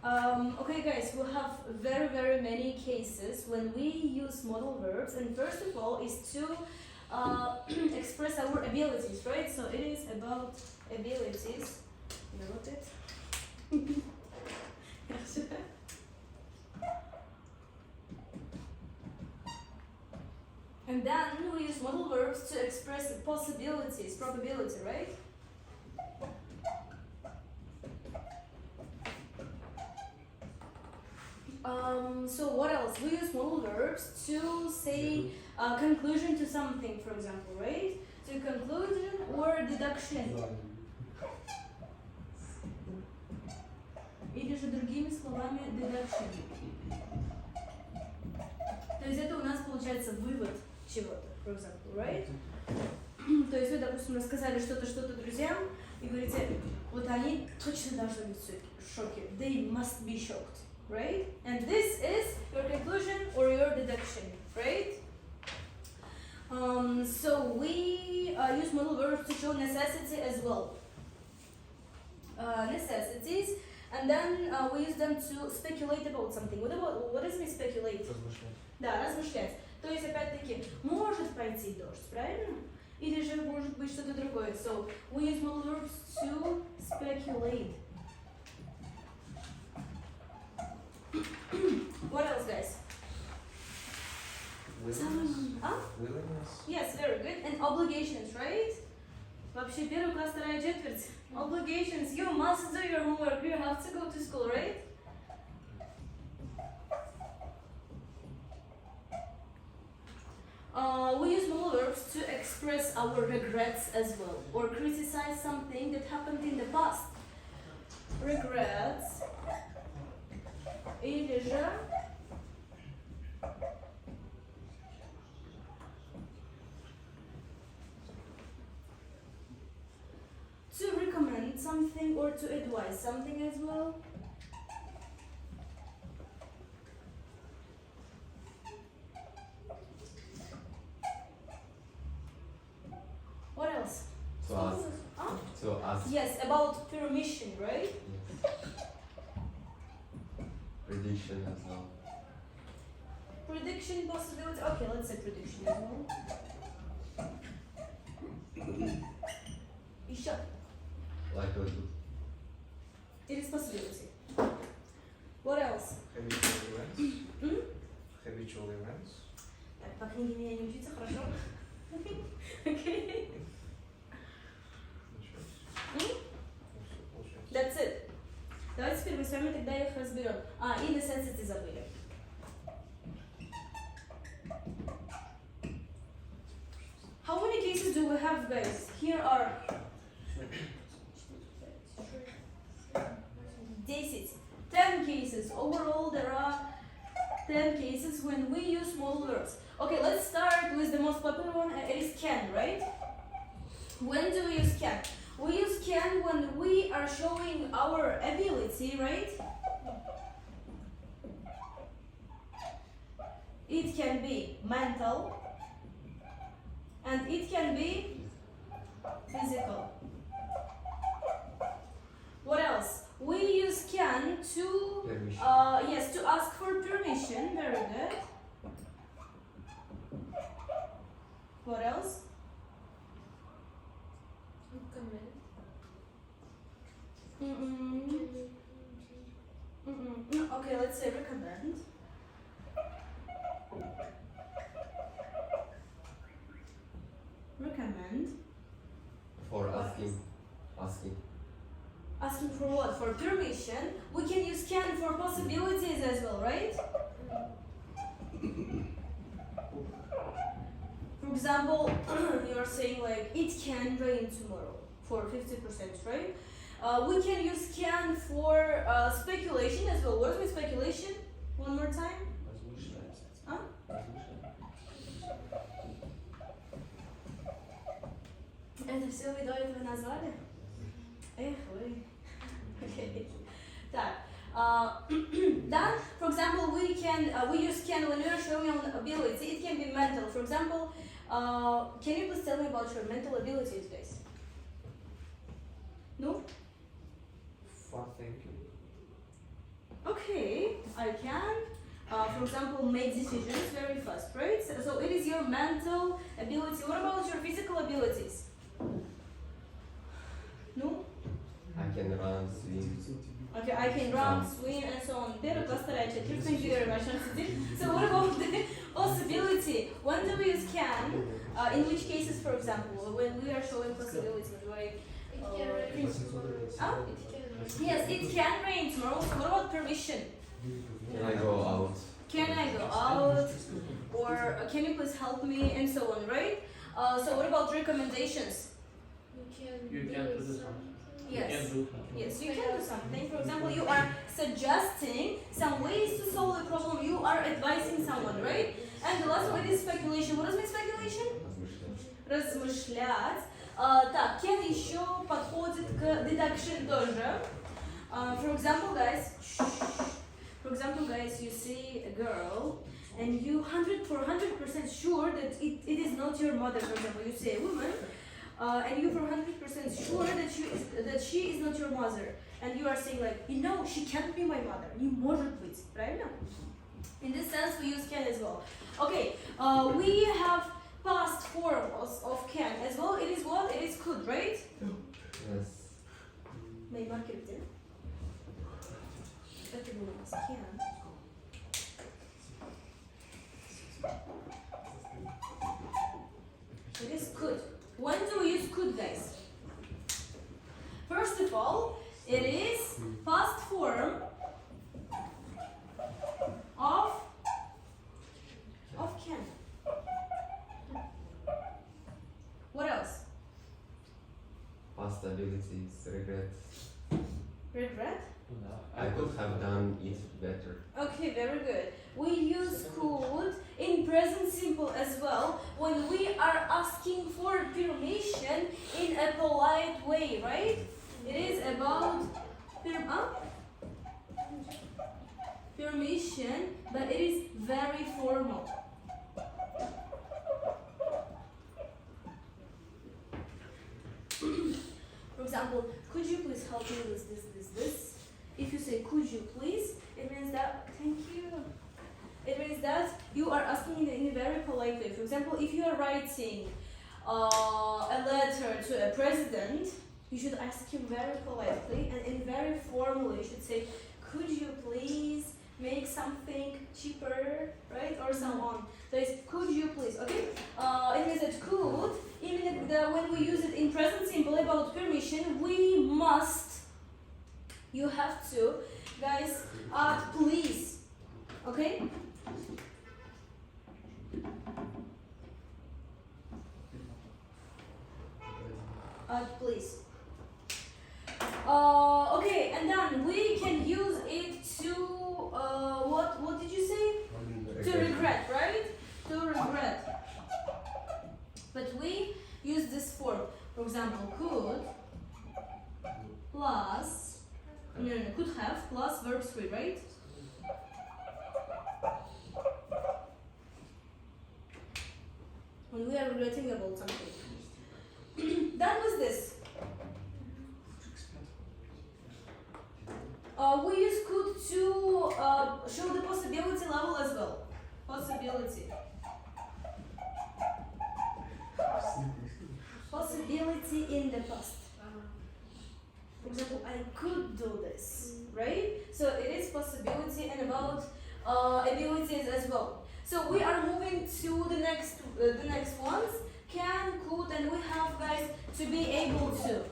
Okay guys, we have very many cases when we use modal verbs, and first of all is to express our abilities, right? So it is about abilities. You wrote it? And then we use modal verbs to express possibilities, probability, right? So what else? We use modal verbs to say conclusion to something, for example, right? So conclusion or deduction. Или же другими словами deduction. То есть это у нас получается вывод чего-то, for example, right? То есть вы, допустим, рассказали что-то друзьям и говорите, вот они точно должны быть в шоке. They must be shocked, right? And this is your conclusion or your deduction, right? So we use modal verbs to show necessity as well. Necessities, and then we use them to speculate about something. What does mean speculate? Размышлять. Да, размышлять. То есть, опять-таки, может пойти дождь, правильно? Или же может быть что-то другое. So, we use modal verbs to speculate. What else, guys? Willingness. Yes, very good. And obligations, right? Вообще, первый класс, вторая четверть. Obligations, you must do your homework, you have to go to school, right? We use modal verbs to express our regrets as well, or criticize something that happened in the past. Regrets. Или же to recommend something or to advise something as well. What else? To ask. Huh? To ask. Yes, about permission, right? Yes. Prediction as well. Prediction, possibility. Okay, let's say prediction as well. Еще. Likelihood. It is possibility. What else? Habitual events. Hmm? Habitual events. Так, по книге меня не учиться, хорошо? Okay. That's it. Давайте теперь мы с вами тогда их разберем. И necessity забыли. How many cases do we have, guys? Here are 10 cases. Overall, there are 10 cases when we use modal verbs. Okay, let's start with the most popular one. It is can, right? When do we use can? We use can when we are showing our ability, right? It can be mental and it can be physical. What else? We use can to Permission. yes, to ask for permission. Very good. What else? Okay, let's say recommend. Recommend. For asking. Asking. Asking for what? For permission. We can use can for possibilities as well, right? For example, you're saying like it can rain tomorrow for 50%, right? We can use can for speculation as well. What is speculation? One more time. Размышлять. Huh? Размышлять. Это все вы до этого назвали? Эх вы. Okay. Так. Then, for example, we use can when we are showing an ability. It can be mental. For example, can you please tell me about your mental abilities, guys? No? For thinking. I can, for example, make decisions very fast, right? So it is your mental ability. What about your physical abilities? No? I can run, swim. Okay, I can run, swim, and so on. Thank you very much. So what about the possibility? When do we use can? In which cases, for example, when we are showing possibilities, like yes, it can rain tomorrow. So what about permission? Can I go out? Can I go out? Or can you please help me? And so on, right? So what about recommendations? You can do something. Yes. Yes, you can do something. For example, you are suggesting some ways to solve a problem. You are advising someone, right? And the last one is speculation. What does mean speculation? Размышлять. Так, can еще подходит к deduction тоже. For example, guys, you see a girl and you 100% sure that it is not your mother. For example, you say a woman. And you 100% sure that she is not your mother, and you are saying like, you know, she can't be my mother. Не может быть, правильно? In this sense, we use can as well. Okay, we have past form of can as well. It is what? It is could, right? Yes. Мои маркеры где? Это было у нас can. It is could. When do we use could, guys? First of all, it is past form of can. What else? Past abilities, regret. Regret? I could have done it better. Okay, very good. We use could in present simple as well when we are asking for permission in a polite way, right? It is about permission, but it is very formal. For example, could you please help me with this? If you say could you please, it means that thank you. It means that you are asking in a very polite way. For example, if you are writing a letter to a president, you should ask him very politely and very formally. You should say, could you please make something cheaper, right? Or so on. So it's could you please, okay? It means that could, even when we use it in present simple about permission, we must, you have to, guys, add please, okay? Please. Okay, and then we can use it to what did you say? To regret, right? To regret. But we use this form. For example, could plus could have plus verb 3, right? When we are regretting about something. Done with this. We use could to show the possibility level as well. Possibility. Possibility in the past. For example, I could do this, right? So it is possibility and about abilities as well. So we are moving to the next ones. Can, could, and we have, guys, to be able to.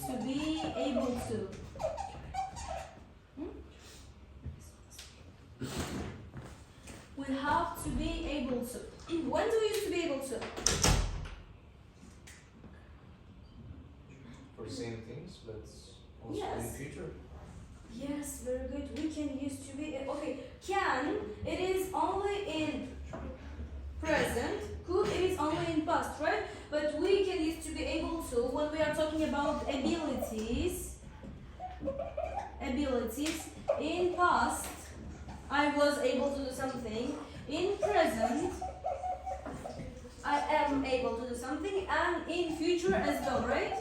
To be able to. We have to be able to. When do we use to be able to? For same things, but also Yes. in future. Yes, very good. We can use to be. Okay, can, it is only in present. Could, it is only in past, right? But we can use to be able to when we are talking about abilities. Abilities. In past, I was able to do something. In present, I am able to do something. And in future as well, right?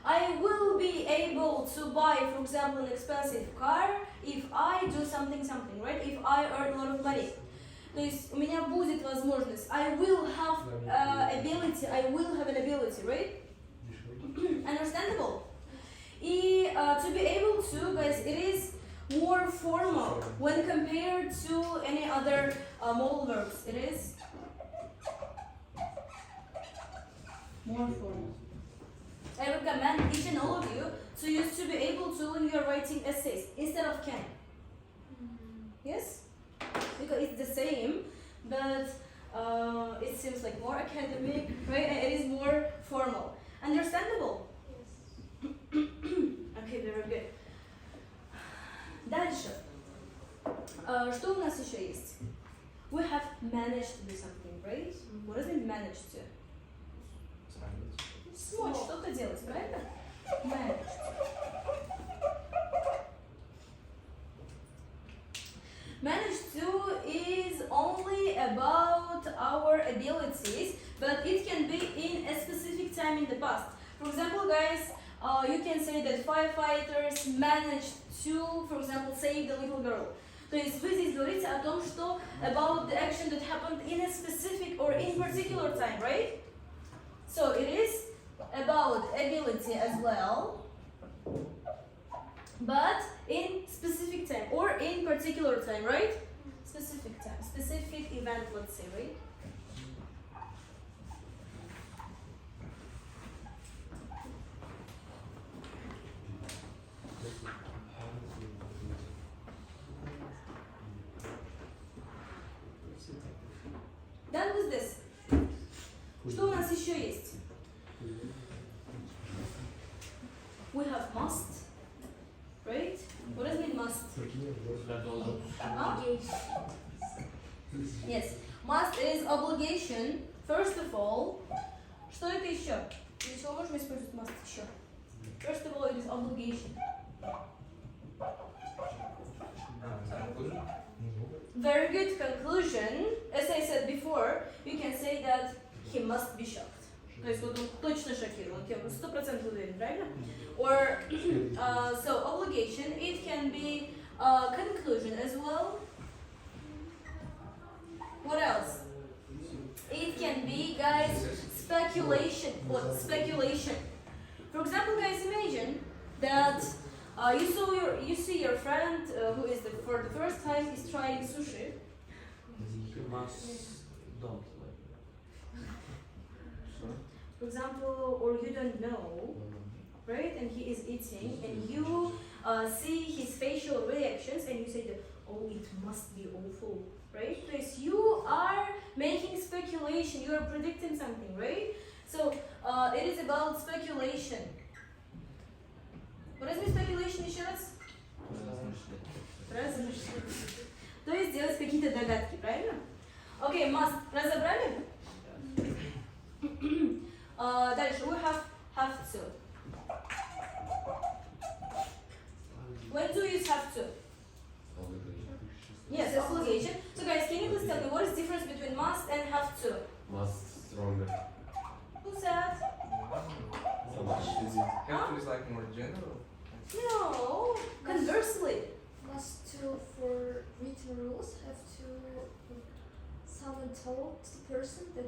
I will be able to buy, for example, an expensive car if I do something something something, right? If I earn a lot of money. То есть у меня будет возможность. I will have ability. I will have an ability, right? Understandable? И to be able to, guys, it is more formal when compared to any other modal verbs. It is more formal. I recommend each and all of you to use to be able to when you are writing essays instead of can. Yes? Because it's the same, but it seems like more academic, right? And it is more formal. Understandable? Yes. Okay, very good. Дальше. Что у нас еще есть? We have managed to do something, right? What does it manage to? Смочь что-то делать, правильно? Managed. Managed to is only about our abilities, but it can be in a specific time in the past. For example, guys, you can say that firefighters managed to, for example, save the little girl. То есть вы здесь говорите о том, что about the action that happened in a specific or in particular time, right? So it is about ability as well, but in specific time or in particular time, right? Specific time, specific event, let's say, right? Done with this. Что у нас еще есть? We have must, right? What does it mean must? Yes, must is obligation. First of all, что это еще? Для чего можем использовать must еще? First of all, it is obligation. Very good conclusion. As I said before, you can say that he must be shocked. То есть вот он точно шокирован, он 100% уверен, правильно? Or so obligation, it can be conclusion as well. What else? It can be, guys, speculation. What? Speculation. For example, guys, imagine that you see your friend who is for the first time is trying sushi. For example, or you don't know, right? And he is eating, and you see his facial reactions, and you say that, oh, it must be awful, right? Because you are making speculation, you are predicting something, right? So it is about speculation. What does mean speculation еще раз? Размышлять. То есть делать какие-то догадки, правильно? Окей, must. Разобрали? Дальше, we have to. When do you use have to? Yes, obligation. So guys, can you please tell me what is the difference between must and have to? Must stronger. Who said? So much. Have to is like more general. No, conversely. Must to for written rules have to someone told the person that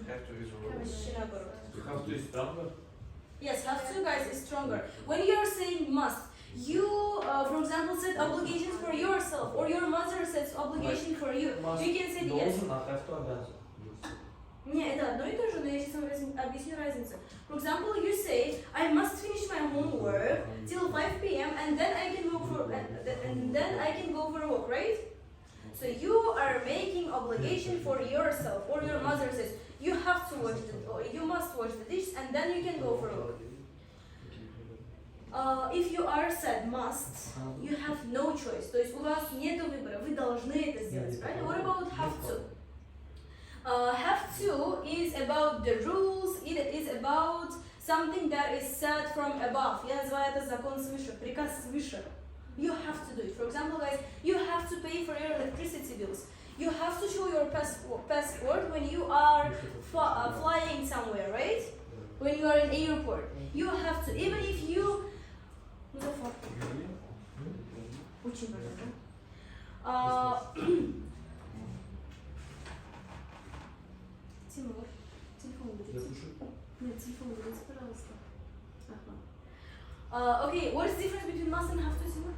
Have to is rules. Have to is stronger. Yes, have to, guys, is stronger. When you are saying must, you, for example, set obligations for yourself, or your mother sets obligation for you. You can say yes. Должен, а have to обязан. Не, это одно и то же, но я сейчас вам объясню разницу. For example, you say, I must finish my homework till 5 p.m. and then I can go for a walk, right? So you are making obligation for yourself, or your mother says, you have to wash or you must wash the dishes and then you can go for a walk. If you are said must, you have no choice. То есть у вас нет выбора, вы должны это сделать, правильно? What about have to? Have to is about the rules, it is about something that is set from above. Я называю это закон свыше, приказ свыше. You have to do it. For example, guys, you have to pay for your electricity bills. You have to show your passport when you are flying somewhere, right? When you are in airport. You have to, even if you... Очень важно, да? Тимур, телефон Я уберите. слушаю. Нет, телефон уберите, пожалуйста. Ага. Okay, what is the difference between must and have to, Тимур?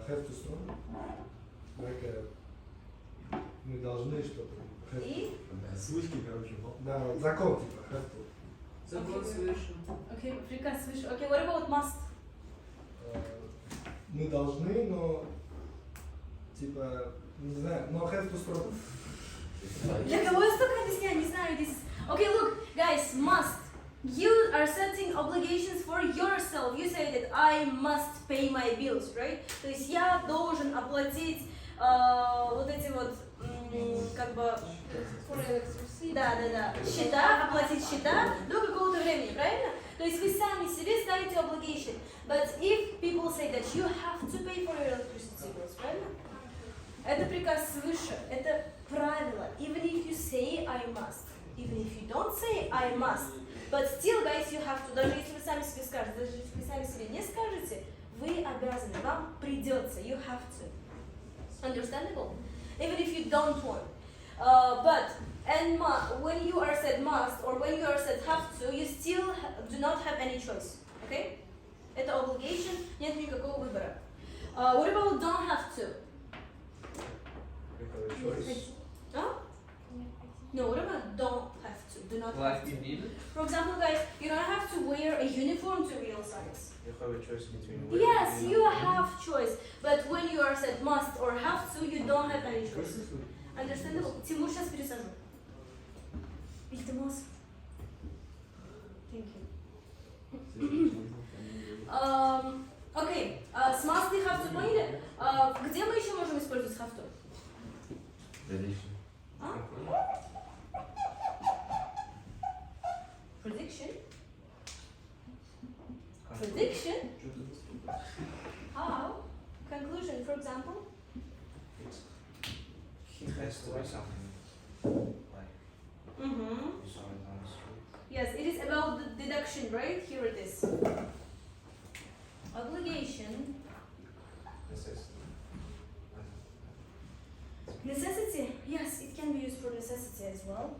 Have to strong. Like, мы должны что-то. Have to. И? Слышки, короче, Да, закон типа have to. Закон свыше. Окей, приказ свыше. Окей, what about must? Мы должны, но типа, не знаю, но have to strong. Для кого я столько объясняю, не знаю, this is... Okay, look, guys, must. You are setting obligations for yourself. You say that I must pay my bills, right? То есть я должен оплатить вот эти вот, как бы... For electricity. Да, счета, оплатить счета до какого-то времени, правильно? То есть вы сами себе ставите obligation. But if people say that you have to pay for your electricity bills, правильно? Это приказ свыше, это правило. Even if you say I must, even if you don't say I must, but still, guys, you have to. Даже если вы сами себе скажете, даже если вы сами себе не скажете, вы обязаны, вам придется, you have to. Understandable? Even if you don't want. But when you are said must or when you are said have to, you still do not have any choice. Okay? Это obligation, нет никакого выбора. What about don't have to? You have a choice. Huh? No, what about don't have to? Do not Like have you to. need it, For example, guys, you don't have to wear a uniform to real science. you have a choice between Yes, you have choice, but when you are said must or have to, you don't have any choice. Understandable? Тимур, сейчас пересажу. Ильтимос. Thank you. Окей, с must и have to поняли? Где мы еще можем использовать have to? Prediction. Prediction? Prediction? How? Conclusion, for example? He has to do something. Like you saw it on the street. Yes, it is about the deduction, right? Here it is. Obligation. Necessity? Yes, it can be used for necessity as well.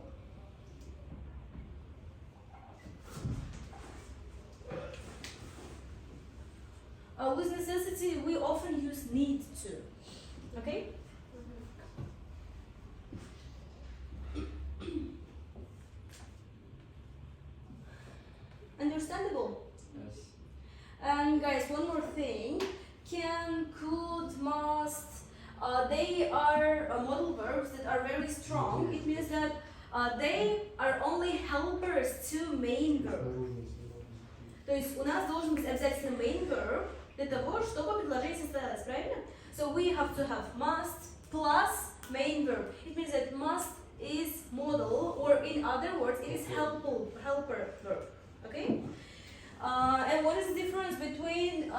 With necessity, we often use need to. Okay? Understandable? Yes. And guys, one more thing. Can, could, must, they are modal verbs that are very strong. It means that they are only helpers to main verb. То есть у нас должен быть обязательно main verb для того, чтобы предложение состоялось, правильно? So we have to have must plus main verb. It means that must is modal, or in other words, it is helper verb. Okay? And what is the difference between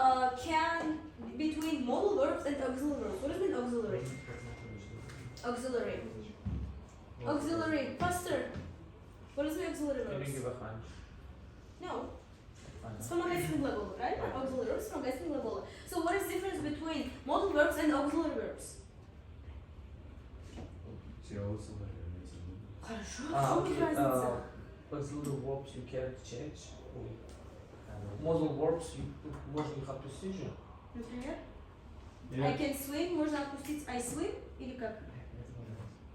between modal verbs and auxiliary verbs? What does it mean auxiliary? Auxiliary. Auxiliary. Faster. What does it mean auxiliary verbs? Giving you a hunch. No. Вспомогательные глаголы, правильно? Auxiliary verbs, вспомогательные глаголы. So what is the difference between modal verbs and auxiliary verbs? Все auxiliary, имеется в виду. Хорошо, в чем разница? Auxiliary verbs you can't change. Modal verbs можно их отпустить же. Например? I can swim, можно отпустить I swim? Или как?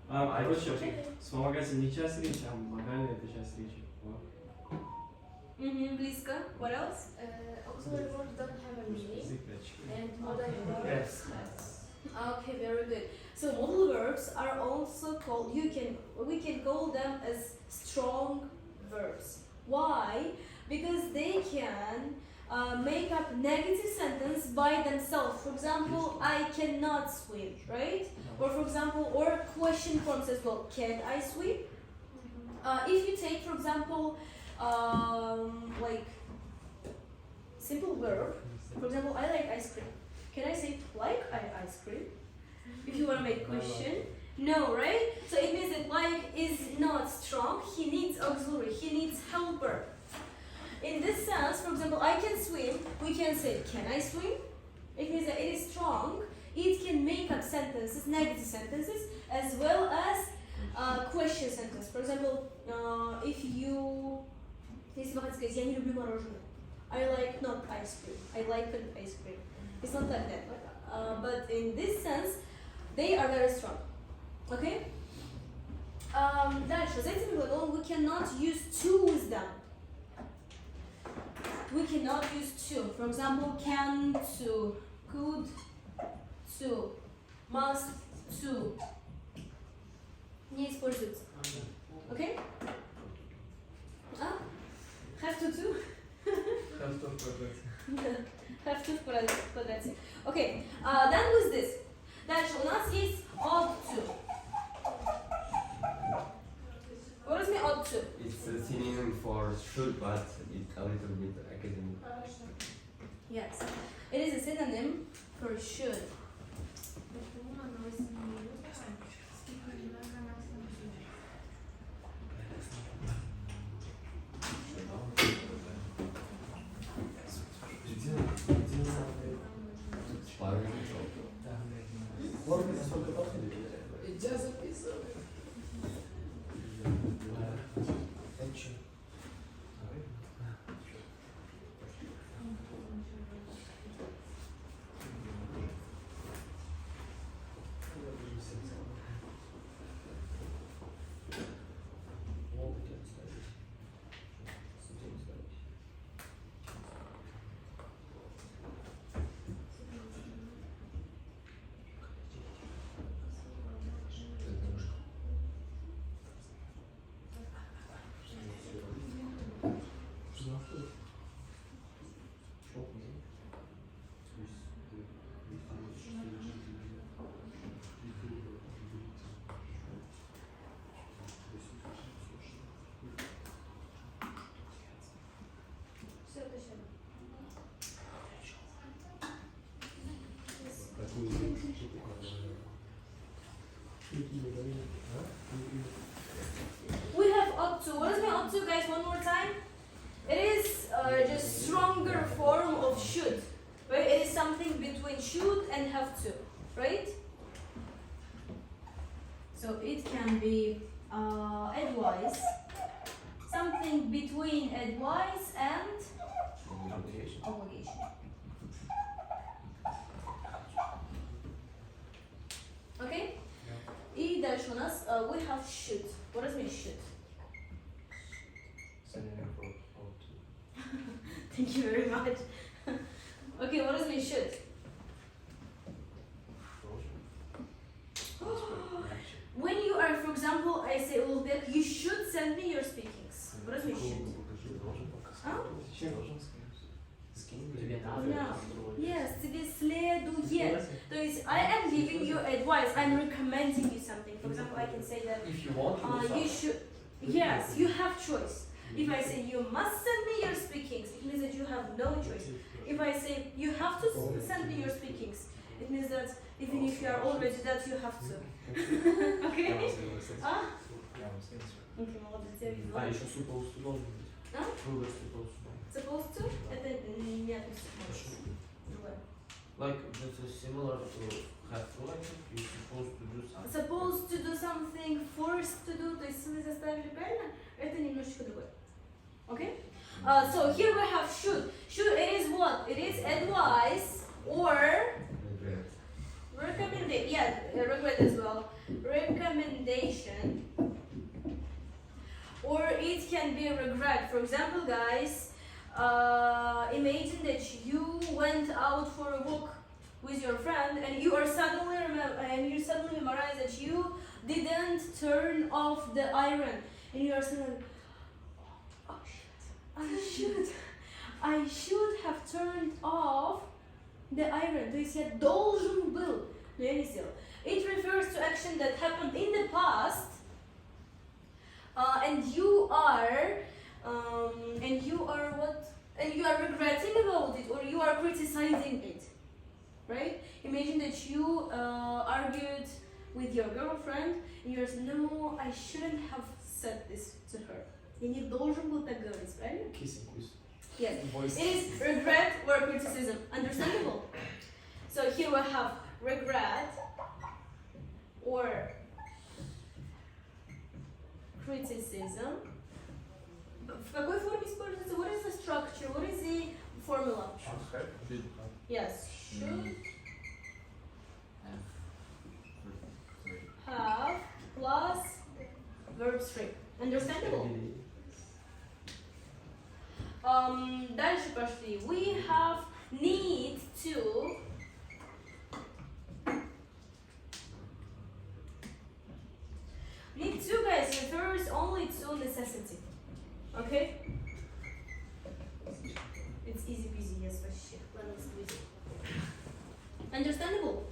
Короче, вспомогательная часть речи, а модальная это часть речи. Вот. Близко. What else? Auxiliary verbs don't have a meaning. Язык речи. And modal verbs has. Okay, very good. So modal verbs are also called, we can call them as strong verbs. Why? Because they can make up negative sentence by themselves. For example, I cannot swim, right? Or for example, or question forms as well. Can I swim? If you take, for example, like simple verb, for example, I like ice cream. Can I say like ice cream? If you want to make question, no, right? So it means that like is not strong. He needs auxiliary. He needs helper. In this sense, for example, I can swim. We can say, can I swim? It means means that it is strong. It can make up sentences, negative sentences, as well as question sentence. For example, if you, если вы хотите сказать, я не люблю мороженое. I like not ice cream. I like ice cream. It's not like that. But in this sense, they are very strong. Okay? Дальше, за этим глаголом we cannot use to with them. We cannot use to. For example, can to, could to, must to. Не используется. Okay? Have to do? Have to продать. Have to в квадрате. Okay, done with this. Дальше у нас есть ought to. What does mean ought to? It's a synonym for should, but it's a little bit academic. Yes. It is a synonym for should. Формы насколько подходит? Я записываю. Зачем? We have ought to. What does mean ought to, guys? One more time. It is just stronger form of should. Right? It is something between should and have to. Right? So it can be advice. Something between advice and obligation. Okay? И дальше у нас we have should. What does mean should? Synonym for ought to. Thank you very much. Okay, what does mean should? When you are, for example, I say, Ulbek, you should send me your speakings. What does mean should? No. Yes, тебе следует. То есть, I am giving you advice. I'm recommending you something. For example, I can say that If you want, you should. Yes, you have choice. If I say you must send me your speakings, it means that you have no choice. If I say you have to send me your speakings, it means that even if you are already that, you have to. Okay? Okay, молодец, я видела. еще supposed to должен быть. А? Выбор supposed to. Supposed to? Это не относится к можешь. Другое. Like, it's similar to have to, I think. You're supposed to do something. Supposed to do something, forced to do, то есть вы заставили правильно, это немножечко другое. Okay? So here we have should. Should, it is what? It is advice or recommendation. Yeah, regret as well. Recommendation. Or it can be regret. For example, guys, imagine that you went out for a walk with your friend and you suddenly memorize that you didn't turn off the iron, and you are suddenly, oh shit, I should have turned off the iron. То есть я должен был, но я не сделал. It refers to action that happened in the past, and you are what? And you are regretting about it, or you are criticizing it, right? Imagine that you argued with your girlfriend, and you're saying, no, I shouldn't have said this to her. Я не должен был так говорить, правильно? Kissing, Yes. It is regret or criticism. Understandable? So here we have regret or criticism. В какой форме используется? What is the structure? What is the formula? Yes. Should have plus verb 3. Understandable? Дальше пошли. We have need to. Need to, guys, refers only to necessity. Okay? It's easy peasy, yes, вообще. Ладно, сqueeze. Understandable?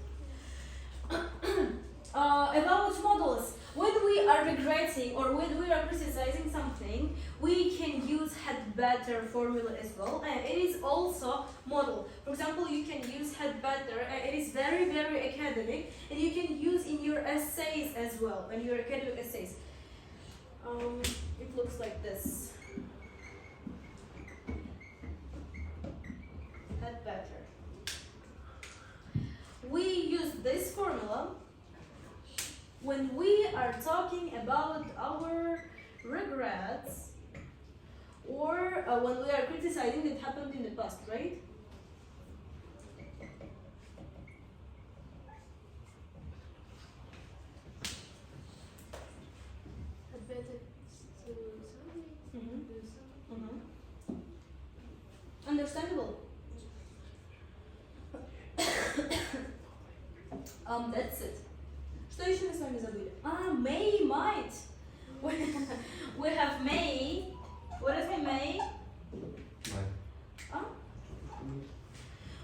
About models. When we are regretting or when we are criticizing something, we can use had better formula as well, and it is also model. For example, you can use had better, and it is very, very academic, and you can use in your essays as well, in your academic essays. It looks like this. Had better. We use this formula when we are talking about our regrets or when we are criticizing that happened in the past, right? Had better to something, do something. Understandable? That's it. Что еще мы с вами забыли? May, might. We have may. What does it may?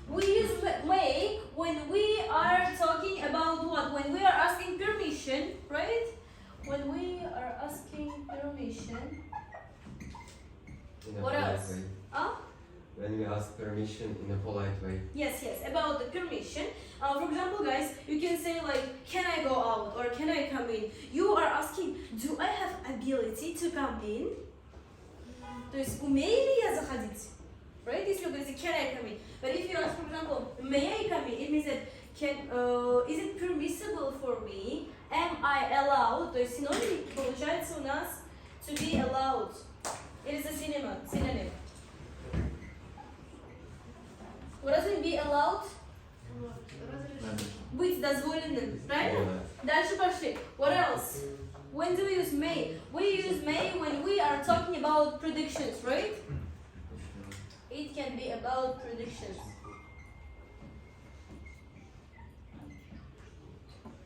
We use may when we are talking about what? When we are asking permission, right? When we are asking permission. In a What polite else? way. Huh? When we ask permission in a polite way. Yes, about the permission. For example, guys, you can say like, can I go out or can I come in? You are asking, do I have ability to come in? То есть, умею ли я заходить? Right? Если вы говорите, can I come in? But if you ask, for example, may I come in? It means that, is it permissible for me? Am I allowed? То есть, синоним получается у нас to be allowed. It is a synonym. What does it be allowed? Быть дозволенным, правильно? Дальше пошли. What else? When do we use may? We use may when we are talking about predictions, right? It can be about predictions.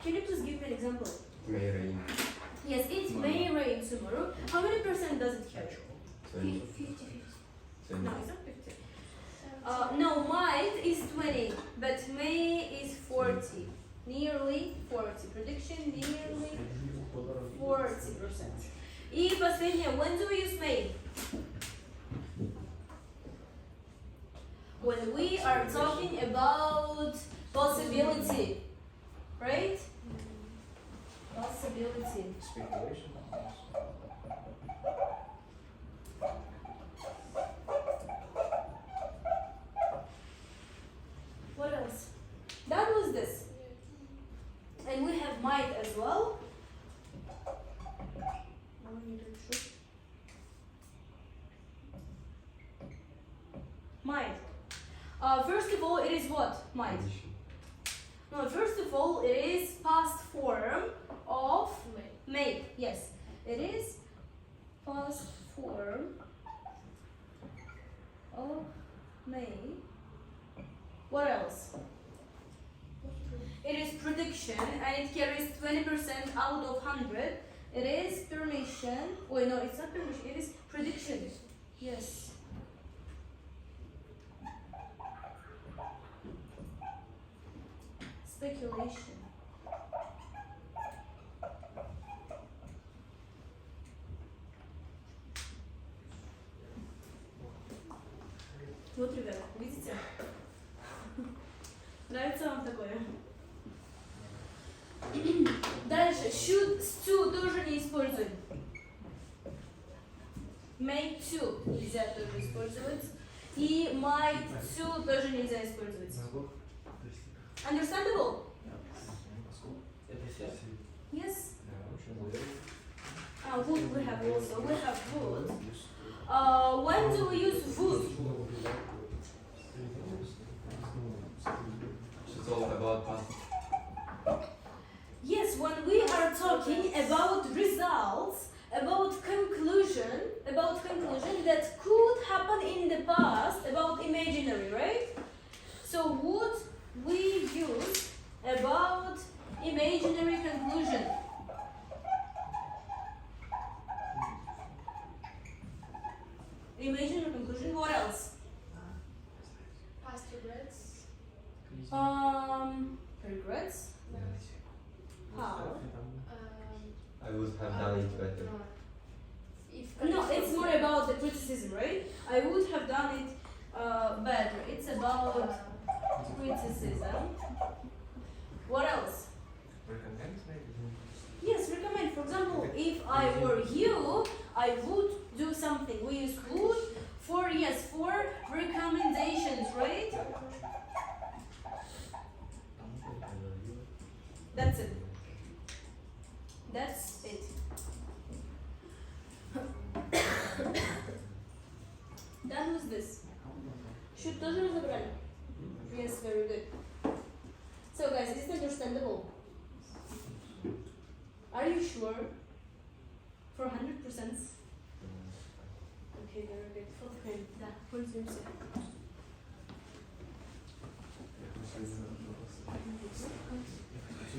Can you please give me an example? May rain. Yes, it may rain tomorrow. How many percent does it have? 20. 50. No, it's not 50. No, might is 20, but may is 40. Nearly 40. Prediction nearly 40%. И последнее, when do we use may? When we are talking about possibility, right? Possibility. Speculation. What else? That was this. And we have might as well. Might. First of all, it is what? Might. Condition. No, first of all, it is past form of may. Yes, it is past form of may. What else? It is prediction and it carries 20% out of 100. It is permission. Wait, no, it's not permission. It is prediction. Yes. Speculation. Вот, ребята, видите? Нравится вам такое? Дальше. Should, to тоже не используем. Make to нельзя тоже использовать. И might to тоже нельзя использовать. Understandable? Это эффект? Yes. Очень Would we have also. We have would. When do we use would? It's all about past. Yes, when we are talking about results, about conclusion that could happen in the past, about imaginary, right? So would we use about imaginary conclusion? Imaginary conclusion, what else? Past regrets. Regrets? How? I would have done it better. No. If No, it's more about the criticism, right? I would have done it better. It's about criticism. What else? Recommend maybe? Yes, recommend. For example, if I were you, I would do something. We use would for, yes, for recommendations, right? That's it. That's it. Done with this. Should тоже разобрали? Yes, very good. So guys, is it understandable? Are you sure? For 100%? Okay, very good. Okay, да, пользуемся. Я хочу